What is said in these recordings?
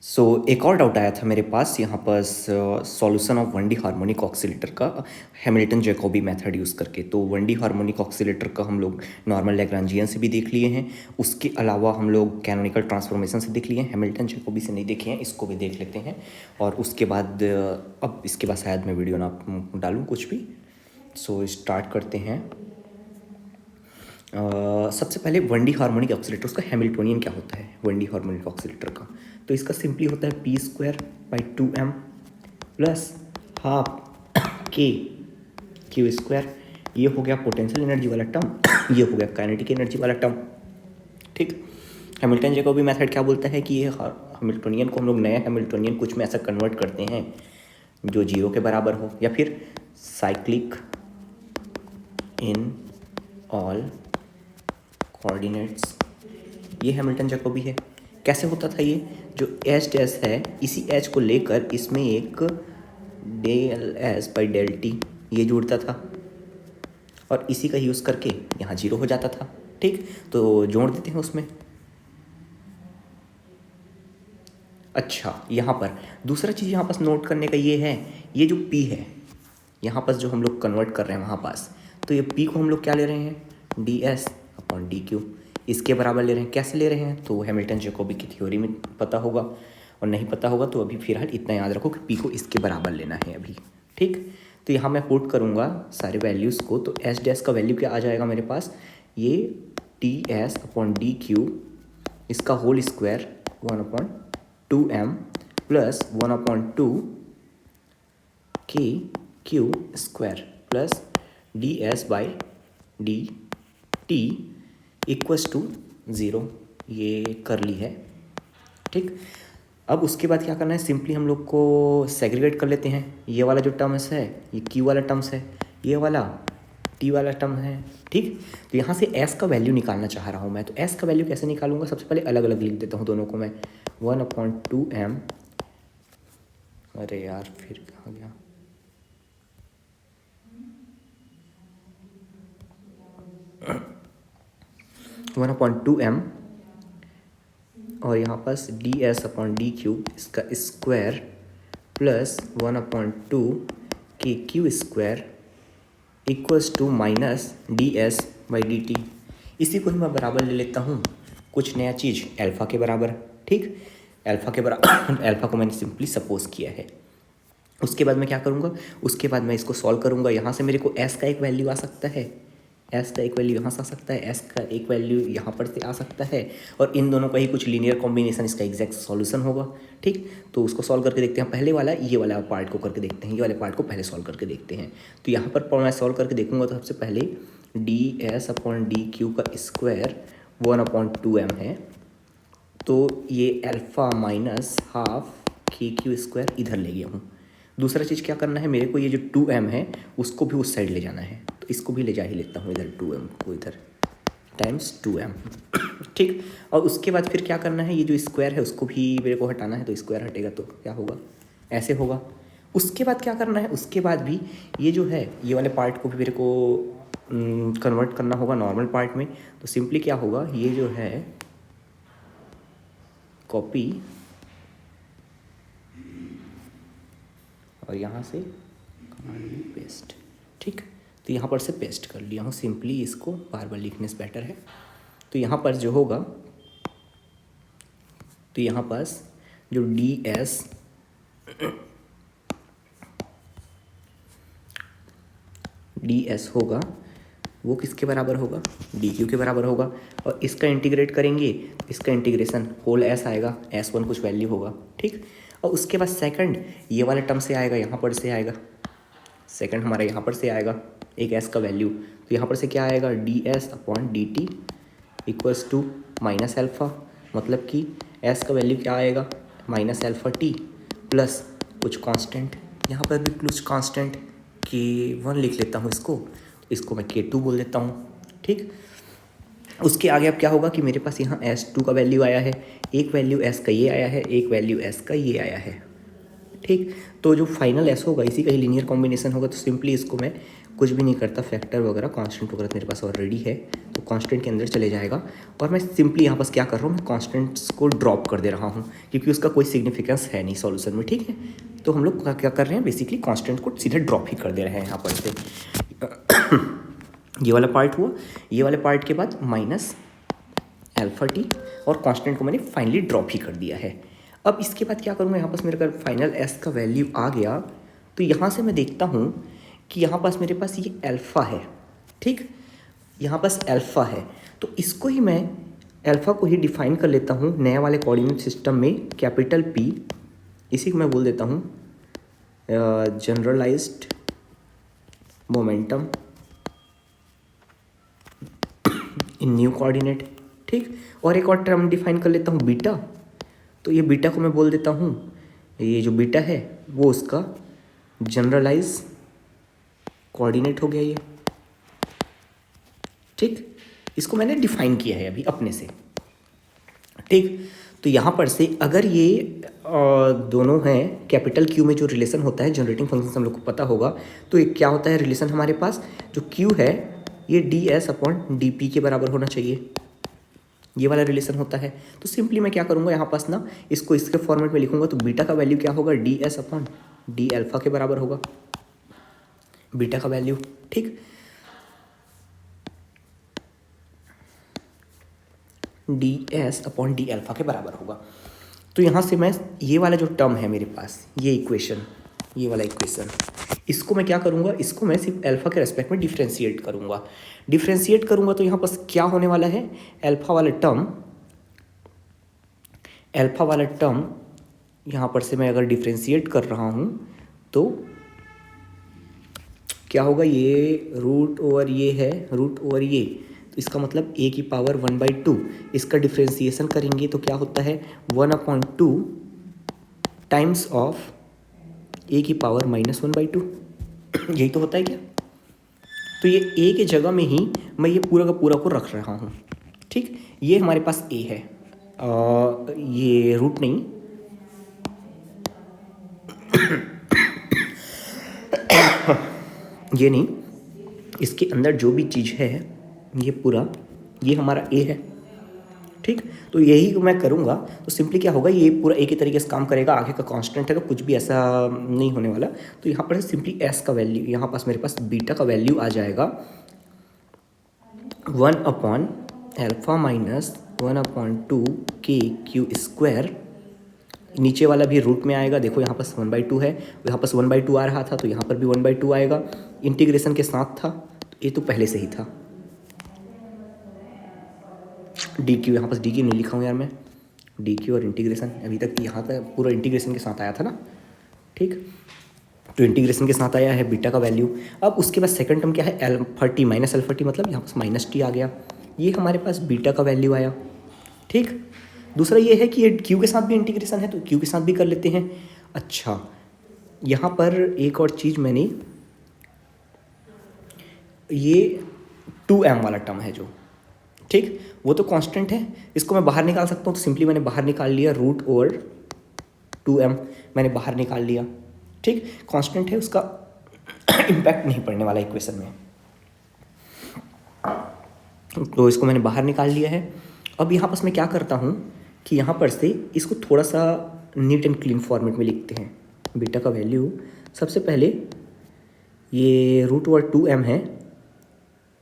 एक और डाउट आया था मेरे पास यहाँ पर solution of 1D harmonic oscillator का हैमिल्टन जैकोबी मेथड यूज़ करके। तो 1D हार्मोनिक ऑक्सीलेटर का हम लोग नॉर्मल लैग्रांजियन से भी देख लिए हैं, उसके अलावा हम लोग कैनोनिकल ट्रांसफॉर्मेशन से देख लिए हैं, हैमिल्टन जैकोबी से नहीं देखे हैं, इसको भी देख लेते हैं। और उसके बाद अब इसके बाद शायद मैं वीडियो ना डालूँ कुछ भी। स्टार्ट करते हैं। सबसे पहले 1D हार्मोनिक ऑक्सीलेटर, उसका हैमिल्टोनियन क्या होता है 1D हार्मोनिक ऑक्सीलेटर का। तो इसका सिंपली होता है p² / 2m plus half k/2। ये हो गया पोटेंशियल एनर्जी वाला टर्म, ये हो गया काइनेटिक एनर्जी वाला टर्म। ठीक, हैमिल्टन जैकोबी मेथड क्या बोलता है कि ये हैमिल्टोनियन को हम लोग नया हैमिल्टोनियन कुछ में ऐसा कन्वर्ट करते हैं जो 0 के बराबर हो, या फिर साइक्लिक इन ऑल कोऑर्डिनेट्स। ये हैमिल्टन जैकोबी है। कैसे होता था ये, जो एच डैश है इसी एच को लेकर इसमें एक del(s/del)t ये जुड़ता था और इसी का यूज़ करके यहाँ 0 हो जाता था। ठीक, तो जोड़ देते हैं उसमें। अच्छा, यहाँ पर दूसरा चीज़ यहाँ पास नोट करने का ये है, ये जो P है यहाँ पास जो हम लोग कन्वर्ट कर रहे हैं वहाँ पास, तो ये P को हम लोग क्या ले रहे हैं ds/dq, इसके बराबर ले रहे हैं। कैसे ले रहे हैं, तो हैमिल्टन जैकोबी की थ्योरी में पता होगा, और नहीं पता होगा तो अभी फिलहाल इतना याद रखो कि P को इसके बराबर लेना है अभी। ठीक, तो यहाँ मैं पुट करूँगा सारे वैल्यूज़ को, तो एच डैश का वैल्यू क्या आ जाएगा मेरे पास, ये ds/dq इसका whole square 1/2m plus 1/2 kq² plus ds/dt equals to 0। ये कर ली है। ठीक, अब उसके बाद क्या करना है, सिंपली हम लोग को सेग्रीगेट कर लेते हैं। ये वाला जो टर्म्स है ये q वाला टर्म्स है, ये वाला t वाला टर्म है। ठीक, तो यहाँ से s का वैल्यू निकालना चाह रहा हूँ मैं, तो s का वैल्यू कैसे निकालूंगा, सबसे पहले अलग अलग लिख देता हूँ दोनों को मैं। 1/2m, अरे यार फिर कहाँ गया, 1/2m और यहाँ पास ds/dq इसका square plus 1/2 kq² equals to minus ds/dt। इसी को ही मैं बराबर ले लेता हूँ कुछ नया चीज़ अल्फ़ा के बराबर। ठीक, अल्फ़ा के बराबर अल्फ़ा को मैंने सिंपली सपोज किया है। उसके बाद मैं क्या करूँगा, उसके बाद मैं इसको सॉल्व करूँगा। यहाँ से मेरे को s का एक वैल्यू आ सकता है, s का एक वैल्यू यहाँ से आ सकता है, s का एक वैल्यू यहाँ पर से आ सकता है, और इन दोनों का ही कुछ लीनियर कॉम्बिनेशन इसका एग्जैक्ट सॉल्यूशन होगा। ठीक, तो उसको सॉल्व करके देखते हैं। पहले वाला ये वाला पार्ट को करके देखते हैं, ये वाले पार्ट को पहले सॉल्व करके देखते हैं। तो यहाँ पर मैं सॉल्व करके देखूँगा तो सबसे पहले ds/dq का स्क्वायर 1/2m है, तो ये अल्फ़ा माइनस हाफ kq² इधर ले गया हूँ। दूसरा चीज़ क्या करना है, मेरे को ये जो 2m है उसको भी उस साइड ले जाना है, तो इसको भी ले जा ही लेता हूँ इधर, 2m को इधर टाइम्स 2m। ठीक, और उसके बाद फिर क्या करना है, ये जो स्क्वायर है उसको भी मेरे को हटाना है, तो स्क्वायर हटेगा तो क्या होगा, ऐसे होगा। उसके बाद क्या करना है, उसके बाद भी ये जो है ये वाले पार्ट को भी मेरे को कन्वर्ट करना होगा नॉर्मल पार्ट में। तो सिंपली क्या होगा, ये जो है कॉपी और यहाँ से पेस्ट। ठीक, तो यहाँ पर से पेस्ट कर लिया हूँ सिंपली, इसको बार बार लिखने से बेटर है। तो यहाँ पर जो होगा, तो यहाँ पास जो ds होगा वो किसके बराबर होगा, dq के बराबर होगा। और इसका इंटीग्रेट करेंगे, इसका इंटीग्रेशन होल s आएगा, s1 कुछ वैल्यू होगा। ठीक, और उसके बाद सेकंड ये वाला टर्म से आएगा, यहाँ पर से आएगा, सेकंड हमारा यहाँ पर से आएगा एक s का वैल्यू, तो यहाँ पर से क्या आएगा ds/dt equals to minus alpha, मतलब कि s का वैल्यू क्या आएगा -αt प्लस कुछ कांस्टेंट, यहाँ पर भी कुछ कांस्टेंट k1 लिख लेता हूँ, इसको मैं k2 बोल देता हूँ। ठीक, उसके आगे अब क्या होगा कि मेरे पास यहाँ s2 का वैल्यू आया है, एक वैल्यू s का ये आया है, एक वैल्यू s का ये आया है। ठीक, तो जो फाइनल s होगा इसी का ही लीनियर कॉम्बिनेशन होगा, तो सिंपली इसको मैं कुछ भी नहीं करता, फैक्टर वगैरह कांस्टेंट वगैरह मेरे पास ऑलरेडी है, तो कांस्टेंट के अंदर चले जाएगा। और मैं सिंपली यहाँ पास क्या कर रहा हूँ, मैं कांस्टेंट्स को ड्रॉप कर दे रहा हूँ क्योंकि उसका कोई सिग्निफिकेंस है नहीं सॉल्यूशन में, ठीक है। तो हम लोग क्या कर रहे हैं, बेसिकली कांस्टेंट को सीधे ड्रॉप ही कर दे रहे हैं यहाँ पर से। ये वाला पार्ट हुआ। ये वाले पार्ट के बाद माइनस अल्फा टी और कांस्टेंट को मैंने फाइनली ड्रॉप ही कर दिया है। अब इसके बाद क्या करूँगा, यहाँ पास मेरे अगर फाइनल एस का वैल्यू आ गया तो यहाँ से मैं देखता हूँ कि यहाँ पास मेरे पास ये अल्फ़ा है, ठीक, यहाँ पास अल्फ़ा है, तो इसको ही मैं अल्फ़ा को ही डिफाइन कर लेता हूँ नए वाले कोऑर्डिनेट सिस्टम में, कैपिटल पी, इसी को मैं बोल देता हूँ generalised momentum in new coordinate, ठीक। और एक और टर्म डिफाइन कर लेता हूँ बीटा, तो ये बीटा को मैं बोल देता हूँ, ये जो बीटा है वो उसका जनरलाइज कोऑर्डिनेट हो गया ये, ठीक। इसको मैंने डिफाइन किया है अभी अपने से, ठीक। तो यहाँ पर से अगर ये दोनों हैं, कैपिटल क्यू में जो रिलेशन होता है जनरेटिंग फंक्शन हम लोग को पता होगा, तो ये क्या होता है रिलेशन हमारे पास, जो क्यू है ये D S upon D P के बराबर होना चाहिए, ये वाला रिलेशन होता है। तो सिंपली मैं क्या करूँगा यहाँ पास ना, इसको इसके फॉर्मेट में लिखूँगा, तो बीटा का वैल्यू क्या होगा, D S upon D alpha के बराबर होगा बीटा का वैल्यू, ठीक। D S upon D alpha के बराबर होगा। तो यहाँ से मैं ये वाला जो टर्म है मेरे पास, ये इक्वेशन, ये वाला इक्वेशन, इसको मैं क्या करूँगा, इसको मैं सिर्फ अल्फ़ा के रेस्पेक्ट में डिफ्रेंशिएट करूँगा। डिफ्रेंशिएट करूँगा तो यहाँ पास क्या होने वाला है, अल्फ़ा वाला टर्म यहाँ पर से मैं अगर डिफ्रेंशिएट कर रहा हूँ तो क्या होगा, ये रूट ओवर ये है, रूट ओवर ये, तो इसका मतलब a की पावर 1/2, इसका डिफ्रेंशिएशन करेंगे तो क्या होता है 1/2 टाइम्स ऑफ a की पावर -1/2, यही तो होता है क्या। तो ये a के जगह में ही मैं ये पूरा का पूरा को रख रहा हूँ, ठीक। ये हमारे पास a है, ये रूट नहीं, ये नहीं, इसके अंदर जो भी चीज़ है ये पूरा, ये हमारा a है, ठीक। तो यही मैं करूँगा तो सिंपली क्या होगा, ये पूरा एक ही तरीके से काम करेगा, आगे का कांस्टेंट है तो कुछ भी ऐसा नहीं होने वाला। तो यहाँ पर सिंपली एस का वैल्यू, यहाँ पास मेरे पास बीटा का वैल्यू आ जाएगा 1/अल्फ़ा माइनस 1/2 के क्यू स्क्वायर, नीचे वाला भी रूट में आएगा, देखो यहाँ पास 1/2 है, यहाँ पास 1/2 आ रहा था तो यहाँ पर भी 1/2 आएगा, इंटीग्रेशन के साथ था, तो ये तो पहले से ही था। डी क्यू, यहाँ पास डी क्यू नहीं लिखा हूँ यार मैं, डी क्यू और इंटीग्रेशन अभी तक यहाँ तक पूरा इंटीग्रेशन के साथ आया था ना, ठीक। तो इंटीग्रेशन के साथ आया है बीटा का वैल्यू। अब उसके बाद सेकंड टर्म क्या है, alpha T minus alpha T, मतलब यहाँ पास माइनस टी आ गया, ये हमारे पास बीटा का वैल्यू आया, ठीक। दूसरा ये है कि ये क्यू के साथ भी इंटीग्रेशन है तो क्यू के साथ भी कर लेते हैं। अच्छा, यहाँ पर एक और चीज़ मैंने, ये 2m वाला टर्म है जो, ठीक, वो तो कांस्टेंट है, इसको मैं बाहर निकाल सकता हूँ, तो सिंपली मैंने बाहर निकाल लिया, रूट ओवर 2m मैंने बाहर निकाल लिया, ठीक। कांस्टेंट है, उसका इम्पैक्ट नहीं पड़ने वाला इक्वेशन में, तो इसको मैंने बाहर निकाल लिया है। अब यहाँ पर मैं क्या करता हूँ कि यहाँ पर से इसको थोड़ा सा नीट एंड क्लीन फॉर्मेट में लिखते हैं। बीटा का वैल्यू सबसे पहले ये रूट ओवर 2m है,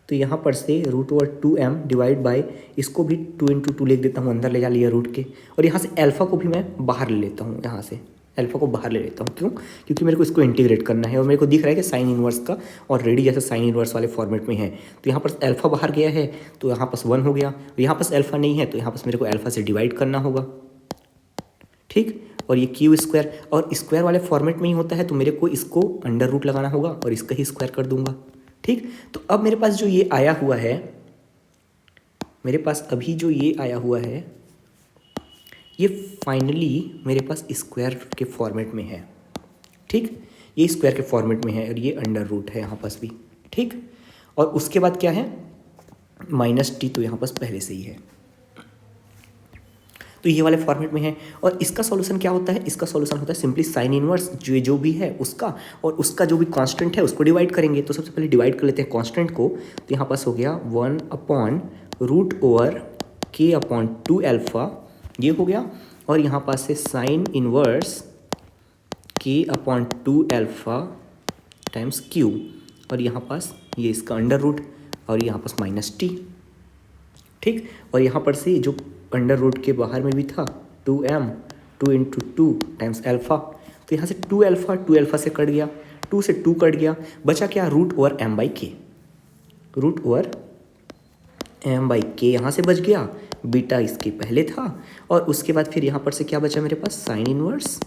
तो यहाँ पर से root over 2m divide by, इसको भी 2 × 2 लिख देता हूँ, अंदर ले जा लिया रूट के, और यहाँ से अल्फ़ा को भी मैं बाहर ले लेता हूँ, यहाँ से अल्फ़ा को बाहर ले लेता हूँ, क्यों, क्योंकि मेरे को इसको इंटीग्रेट करना है और मेरे को दिख रहा है कि साइन इनवर्स का ऑलरेडी जैसे साइन इनवर्स वाले फॉर्मेट में है, तो यहाँ पर अल्फ़ा बाहर गया है तो यहाँ पर 1 हो गया, यहाँ पर अल्फ़ा नहीं है तो यहाँ पर मेरे को अल्फ़ा से डिवाइड करना होगा, ठीक। और ये क्यू स्क्वायर, और स्क्वायर वाले फॉर्मेट में ही होता है तो मेरे को इसको अंडर रूट लगाना होगा और इसका ही स्क्वायर कर दूंगा, ठीक। तो अब मेरे पास जो ये आया हुआ है, मेरे पास अभी जो ये आया हुआ है, ये फाइनली मेरे पास स्क्वायर के फॉर्मेट में है, ठीक। ये स्क्वायर के फॉर्मेट में है और ये अंडर रूट है यहाँ पास भी, ठीक। और उसके बाद क्या है, -t, तो यहाँ पास पहले से ही है। तो ये वाले फॉर्मेट में है। और इसका सॉल्यूशन क्या होता है, इसका सॉल्यूशन होता है सिंपली साइन इनवर्स जो भी है उसका, और उसका जो भी कांस्टेंट है उसको डिवाइड करेंगे। तो सबसे पहले डिवाइड कर लेते हैं कांस्टेंट को। तो यहाँ पास हो गया 1/√k/2 ये हो गया। और यहाँ पास से sign inverse k/2 times Q, और यहाँ पास ये इसका अंडर रूट, और यहाँ पास -t। ठीक, और यहाँ पर से जो अंडर रूट के बाहर में भी था 2m 2 टाइम्स अल्फ़ा, तो यहाँ से 2 से कट गया, 2 से 2 कट गया, बचा क्या, √m/k, √m/k यहाँ से बच गया, बीटा इसके पहले था। और उसके बाद फिर यहाँ पर से क्या बचा मेरे पास, sine inverse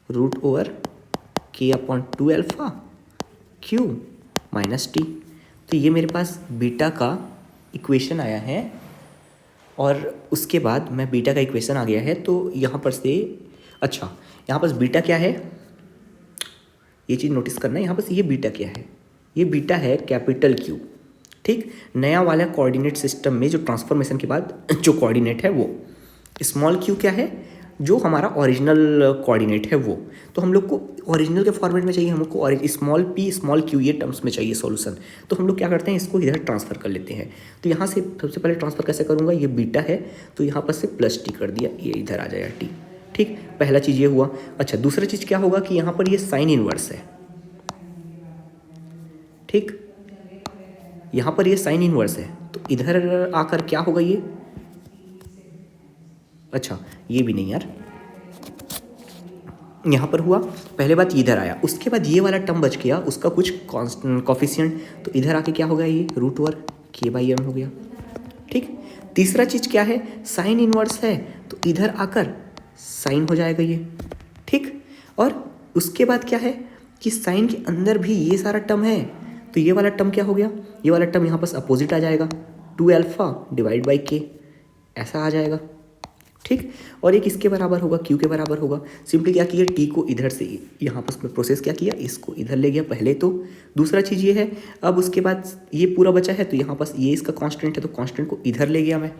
√k/2 q -t। तो ये मेरे पास बीटा का इक्वेशन आया है। और उसके बाद मैं बीटा का इक्वेशन आ गया है, तो यहाँ पर से अच्छा यहाँ पर बीटा क्या है, ये चीज़ नोटिस करना है। यहाँ पर ये बीटा क्या है, ये बीटा है कैपिटल Q। ठीक, नया वाला कोऑर्डिनेट सिस्टम में जो ट्रांसफॉर्मेशन के बाद जो कोऑर्डिनेट है वो स्मॉल q क्या है, जो हमारा ओरिजिनल कोऑर्डिनेट है वो। तो हम लोग को ओरिजिनल के फॉर्मेट में चाहिए, हमको स्मॉल p स्मॉल q ये टर्म्स में चाहिए सॉल्यूशन। तो हम लोग क्या करते हैं, इसको इधर ट्रांसफ़र कर लेते हैं। तो यहाँ से सबसे पहले ट्रांसफ़र कैसे करूँगा, ये बीटा है तो यहाँ पर से +t कर दिया, ये इधर आ जाएगा t। ठीक, पहला चीज़ ये हुआ। अच्छा, दूसरा चीज़ क्या होगा कि यहाँ पर ये साइन इनवर्स है। ठीक, यहाँ पर ये साइन इनवर्स है, तो इधर आकर क्या होगा ये, अच्छा ये भी नहीं यार, यहाँ पर हुआ पहले बात, इधर आया, उसके बाद ये वाला टर्म बच गया, उसका कुछ कॉफिशिएंट, तो इधर आके क्या होगा, ये √k/m हो गया। ठीक, तीसरा चीज़ क्या है, साइन इनवर्स है तो इधर आकर साइन हो जाएगा ये। ठीक, और उसके बाद क्या है कि साइन के अंदर भी ये सारा टर्म है, तो ये वाला टर्म क्या हो गया, ये वाला टर्म यहाँ पास अपोजिट आ जाएगा, 2α/k ऐसा आ जाएगा। ठीक, और एक इसके बराबर होगा, q के बराबर होगा। सिंपली क्या किया, t को इधर से यहाँ पास में प्रोसेस क्या किया, इसको इधर ले गया पहले। तो दूसरा चीज़ ये है, अब उसके बाद ये पूरा बचा है, तो यहाँ पास ये इसका कांस्टेंट है, तो कांस्टेंट को इधर ले गया मैं,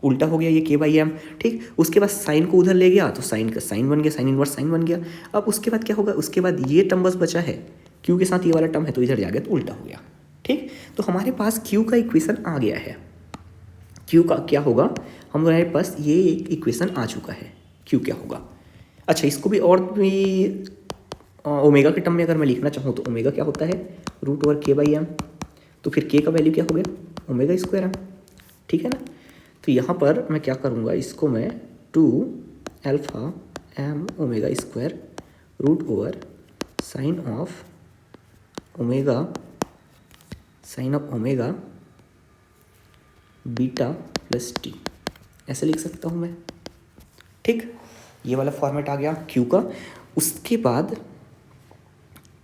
उल्टा हो गया ये k/m। ठीक, उसके बाद साइन को उधर ले गया, तो साइन का साइन बन गया, साइन इनवर्स साइन बन गया। अब उसके बाद क्या होगा, उसके बाद ये टर्म बस बचा है, q के साथ ये वाला टर्म है, तो इधर जा गया तो उल्टा हो गया। ठीक, तो हमारे पास q का इक्वेशन आ गया है। q का क्या होगा, हमारे पास ये एक इक्वेशन आ चुका है, q क्या होगा। अच्छा, इसको भी और भी ओमेगा के टर्म में अगर मैं लिखना चाहूँ तो ओमेगा क्या होता है, √k/m, तो फिर k का वैल्यू क्या हो गया, ω²m। ठीक है ना, तो यहाँ पर मैं क्या करूँगा, इसको मैं 2α/m ω² √sin of omega beta +t ऐसे लिख सकता हूँ मैं। ठीक, ये वाला फॉर्मेट आ गया q का। उसके बाद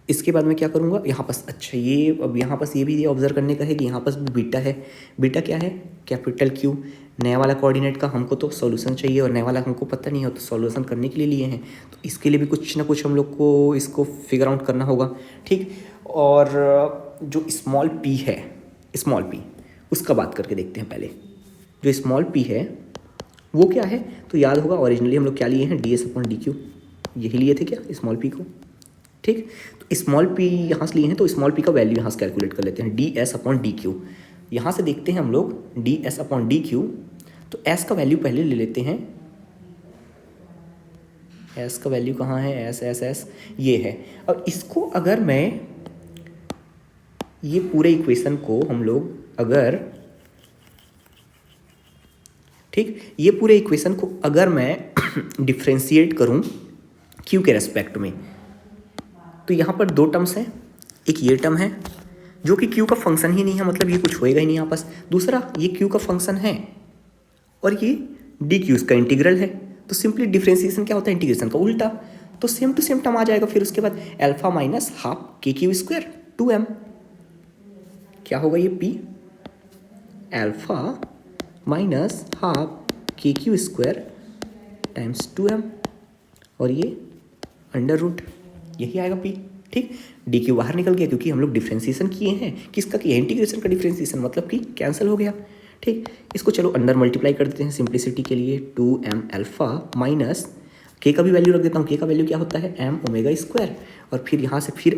इसके बाद मैं क्या करूँगा, यहाँ पास अच्छा ये अब यहाँ पास ये भी ऑब्जर्व करने का है कि यहाँ पास भी बीटा है। बीटा क्या है, कैपिटल Q। नया वाला कोऑर्डिनेट का हमको तो सॉल्यूशन चाहिए, और नया वाला हमको पता नहीं हो, तो सॉल्यूशन करने के लिए लिए हैं, तो इसके लिए भी कुछ ना कुछ हम लोग को इसको फिगर आउट करना होगा। ठीक, और जो स्मॉल p है, स्मॉल p उसका बात करके देखते हैं पहले। जो स्मॉल p है वो क्या है, तो याद होगा ओरिजिनली हम लोग क्या लिए हैं, ds/dq, यही लिए थे क्या स्मॉल p को। ठीक, तो स्मॉल p यहाँ से लिए हैं, तो स्मॉल p का वैल्यू यहाँ से कैलकुलेट कर लेते हैं, ds/dq। यहाँ से देखते हैं हम लोग ds/dq, तो s का वैल्यू पहले ले लेते हैं। s का वैल्यू कहाँ है, s ये है। अब इसको अगर मैं ये पूरे इक्वेशन को हम लोग अगर, ठीक, ये पूरे इक्वेशन को अगर मैं डिफ्रेंशिएट करूं q के रेस्पेक्ट में, तो यहाँ पर दो टर्म्स हैं। एक ये टर्म है जो कि q का फंक्शन ही नहीं है, मतलब ये कुछ होएगा ही नहीं यहाँ पास। दूसरा ये q का फंक्शन है और ये dq इसका इंटीग्रल है। तो सिंपली डिफ्रेंशिएशन क्या होता है, इंटीग्रेशन का उल्टा। तो सेम टू सेम टर्म आ जाएगा। फिर उसके बाद alpha minus half k³ 2m क्या होगा, ये p alpha minus half k³ times 2m, और ये अंडर रूट, यही आएगा p। ठीक, dq बाहर निकल गया क्योंकि हम लोग डिफ्रेंशिएशन किए हैं, किसका किया, इंटीग्रेशन का डिफ्रेंशिएशन, मतलब कि कैंसिल हो गया। ठीक, इसको चलो अंडर मल्टीप्लाई कर देते हैं सिंप्लिसिटी के लिए, 2m अल्फ़ा माइनस के का भी वैल्यू रख देता हूँ, के का वैल्यू क्या होता है m ओमेगा स्क्वायर, और फिर यहाँ से फिर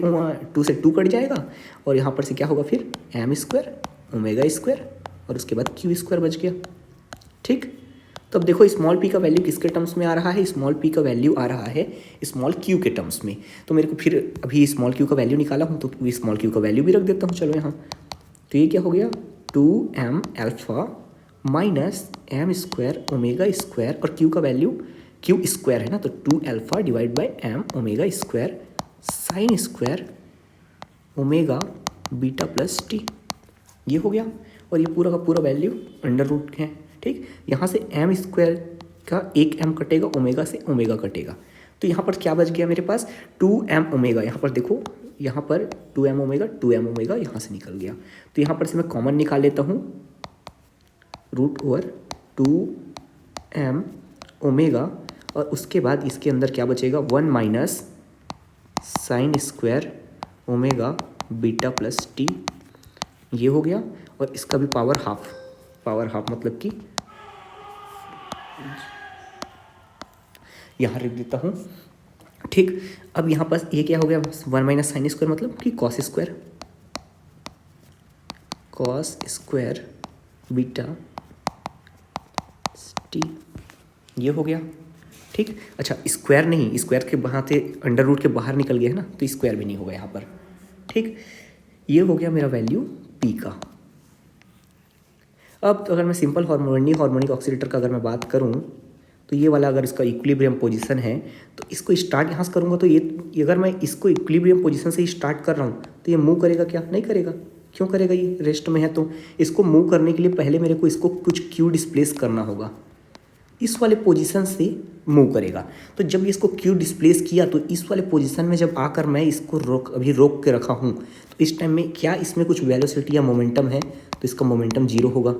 2 से 2 कट जाएगा और यहाँ पर से क्या होगा फिर m स्क्वायर ओमेगा स्क्वायर और उसके बाद q स्क्वायर बच गया। ठीक, तो अब देखो स्मॉल p का वैल्यू किसके टर्म्स में आ रहा है, स्मॉल p का वैल्यू आ रहा है स्मॉल q के टर्म्स में। तो मेरे को फिर अभी स्मॉल q का वैल्यू निकाला हूँ तो स्मॉल q का वैल्यू भी रख देता हूँ चलो यहाँ। तो ये क्या हो गया 2m alpha minus m square omega square और q का वैल्यू q स्क्वायर है ना, तो 2 alpha divide by m omega square sine square omega beta plus t, ये हो गया। और ये पूरा का पूरा वैल्यू अंडर रूट है। ठीक, यहाँ से m स्क्वायर का एक m कटेगा, ओमेगा से ओमेगा कटेगा, तो यहाँ पर क्या बच गया मेरे पास 2m ओमेगा। यहाँ पर देखो, यहाँ पर 2m ओमेगा यहाँ से निकल गया, तो यहाँ पर से मैं कॉमन निकाल लेता हूँ, रूट ओवर 2m ओमेगा और उसके बाद इसके अंदर क्या बचेगा 1 minus sine square omega beta plus t, ये हो गया। और इसका भी पावर हाफ मतलब कि यहाँ रख देता हूँ। ठीक, अब यहाँ पर ये क्या हो गया 1 माइनस साइन स्क्वायर मतलब कि कॉस स्क्वायर बीटा टी, ये हो गया। ठीक, अच्छा स्क्वायर नहीं, स्क्वायर के वहाँ से अंडर रूट के बाहर निकल गया है ना, तो स्क्वायर भी नहीं होगा यहाँ पर। ठीक, ये हो गया मेरा वैल्यू पी का। अब तो अगर मैं सिंपल हार्मोनिक ऑक्सीलेटर का अगर मैं बात करूँ तो ये वाला अगर इसका इक्विलिब्रियम पोजीशन है तो इसको स्टार्ट यहाँ से करूँगा, तो ये अगर मैं इसको इक्विलिब्रियम पोजीशन से ही स्टार्ट कर रहा हूँ तो ये मूव करेगा क्या, नहीं करेगा। क्यों करेगा, ये रेस्ट में है, तो इसको मूव करने के लिए पहले मेरे को इसको कुछ क्यू डिस्प्लेस करना होगा, इस वाले पोजीशन से मूव करेगा। तो जब इसको क्यू डिस्प्लेस किया तो इस वाले पोजीशन में जब आकर मैं इसको रोक के रखा हूँ तो इस टाइम में क्या इसमें कुछ वेलोसिटी या मोमेंटम है, तो इसका मोमेंटम जीरो होगा।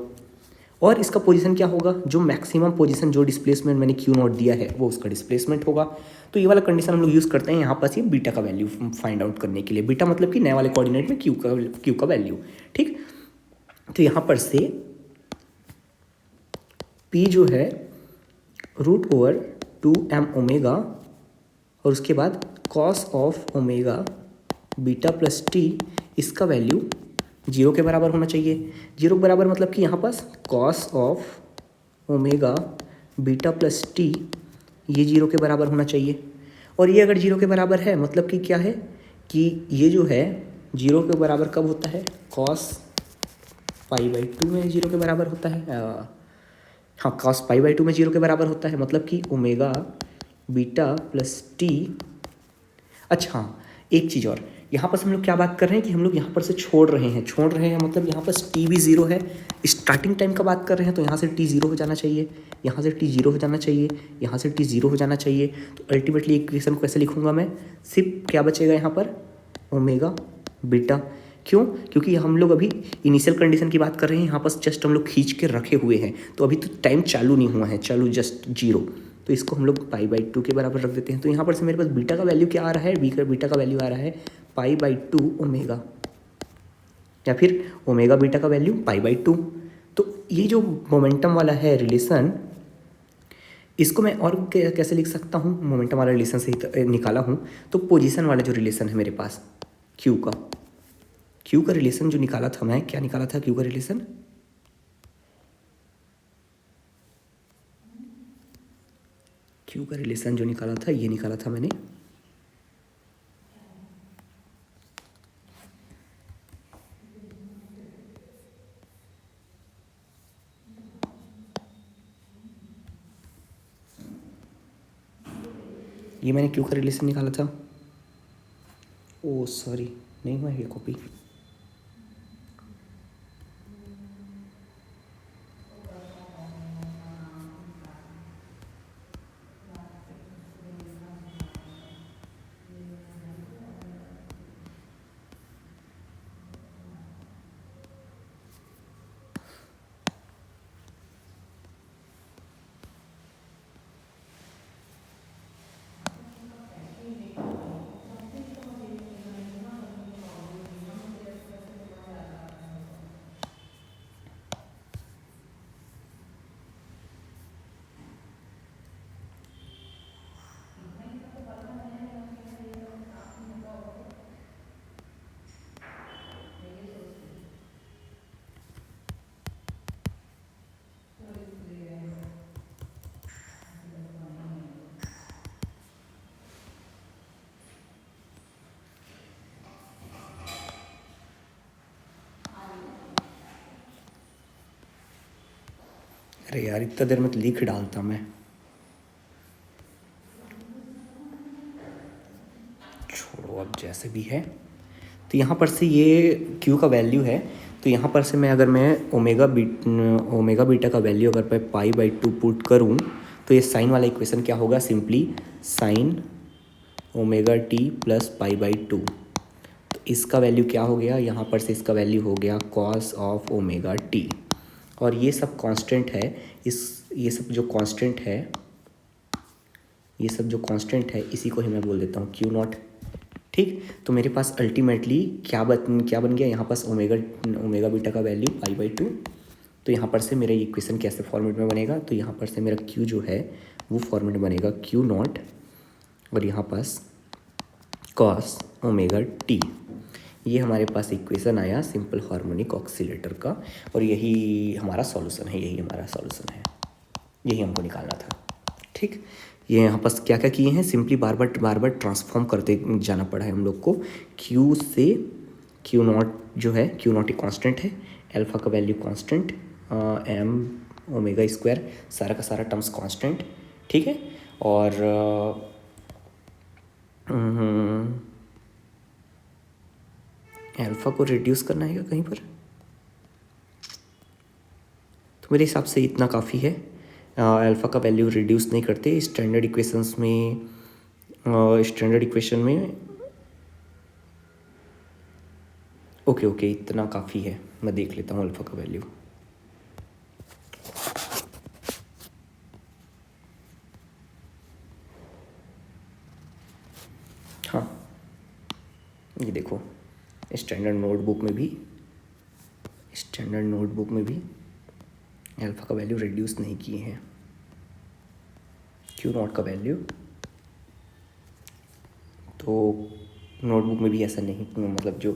और इसका पोजीशन क्या होगा, जो मैक्सिमम पोजीशन जो डिस्प्लेसमेंट मैंने क्यू नॉट दिया है वो उसका डिस्प्लेसमेंट होगा। तो ये वाला कंडीशन हम लोग यूज़ करते हैं यहाँ पर ये बीटा का वैल्यू फाइंड आउट करने के लिए। बीटा मतलब कि नए वाले कोऑर्डिनेट में क्यू का वैल्यू। ठीक, तो यहाँ पर से पी जो है रूट ओवर 2m ओमेगा और उसके बाद cos of omega beta plus T, इसका वैल्यू 0 के बराबर होना चाहिए। 0 के बराबर मतलब कि यहाँ पास cos of omega beta plus t ये 0 के बराबर होना चाहिए। और ये अगर 0 के बराबर है मतलब कि क्या है कि ये जो है 0 के बराबर कब होता है, कॉस π/2 में 0 के बराबर होता है। हाँ, कॉस π/2 में 0 के बराबर होता है, मतलब कि ओमेगा बीटा प्लस टी। अच्छा एक चीज़ और, यहाँ पर हम लोग क्या बात कर रहे हैं कि हम लोग यहाँ पर से छोड़ रहे हैं मतलब यहाँ पर टी भी ज़ीरो है। स्टार्टिंग टाइम का बात कर रहे हैं तो यहाँ से टी ज़ीरो हो जाना चाहिए, यहाँ से टी ज़ीरो हो जाना चाहिए, यहाँ से टी ज़ीरो हो जाना चाहिए। तो अल्टीमेटली इक्वेशन को कैसे लिखूँगा मैं, सिर्फ क्या बचेगा यहाँ पर ओमेगा बीटा। क्यों, क्योंकि हम लोग अभी इनिशियल कंडीशन की बात कर रहे हैं, यहाँ पर जस्ट हम लोग खींच के रखे हुए हैं, तो अभी तो टाइम चालू नहीं हुआ है, चालू जस्ट 0। तो इसको हम लोग π/2 के बराबर रख देते हैं। तो यहाँ पर से मेरे पास बीटा का वैल्यू क्या आ रहा है, बीटा का वैल्यू आ रहा है π/2 ओमेगा, या फिर ओमेगा बीटा का वैल्यू π/2। तो ये जो मोमेंटम वाला है रिलेशन, इसको मैं और कैसे लिख सकता हूँ, मोमेंटम वाला रिलेशन से निकाला हूँ तो पोजीशन वाला जो रिलेशन है मेरे पास क्यू का रिलेशन जो निकाला था मैं, क्या निकाला था क्यू का रिलेशन, क्यू का रिलेशन जो निकाला था ये निकाला था मैंने, ये मैंने क्यू का रिलेशन निकाला था। ओ सॉरी, नहीं हुआ ये कॉपी। अरे यार इतना देर में तो लिख डालता मैं, छोड़ो अब जैसे भी है। तो यहाँ पर से ये Q का वैल्यू है, तो यहाँ पर से मैं अगर मैं ओमेगा बीटा का वैल्यू अगर मैं π/2 पुट करूँ तो ये साइन वाला इक्वेशन क्या होगा, simply sine omega t plus π/2। तो इसका वैल्यू क्या हो गया, यहाँ पर से इसका वैल्यू हो गया कॉस ऑफ ओमेगा टी। और ये सब कांस्टेंट है, ये सब जो कांस्टेंट है इसी को ही मैं बोल देता हूँ Q0। ठीक, तो मेरे पास अल्टीमेटली क्या बन गया, यहाँ पास ओमेगा बीटा का वैल्यू π/2। तो यहाँ पर से मेरा इक्वेशन कैसे फॉर्मेट में बनेगा, तो यहाँ पर से मेरा Q जो है वो फॉर्मेट में बनेगा Q0 और यहाँ पास कॉस ओमेगा टी। ये हमारे पास इक्वेशन आया सिंपल हार्मोनिक ऑक्सीलेटर का, और यही हमारा सॉल्यूशन है, यही हमको निकालना था। ठीक, ये यहाँ पास क्या क्या किए हैं, सिंपली बार बार ट्रांसफॉर्म करते जाना पड़ा है हम लोग को। Q से Q0 जो है, Q0 एक कांस्टेंट है, अल्फा का value constant, m omega square सारा का सारा टर्म्स कांस्टेंट। ठीक है, और अल्फा को रिड्यूस करना है कहीं पर, तो मेरे हिसाब से इतना काफ़ी है। अल्फ़ा का वैल्यू रिड्यूस नहीं करते स्टैंडर्ड इक्वेशन में। ओके इतना काफ़ी है, मैं देख लेता हूँ अल्फ़ा का वैल्यू। हाँ, ये देखो स्टैंडर्ड नोटबुक में भी अल्फ़ा का वैल्यू रिड्यूस नहीं किए हैं, Q0 का वैल्यू। तो नोटबुक में भी ऐसा नहीं, मतलब जो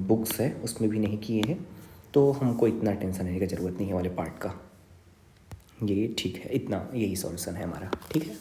बुक्स है उसमें भी नहीं किए हैं, तो हमको इतना टेंशन लेने की ज़रूरत नहीं है वाले पार्ट का। ये ठीक है, इतना यही सॉल्यूशन है हमारा। ठीक है।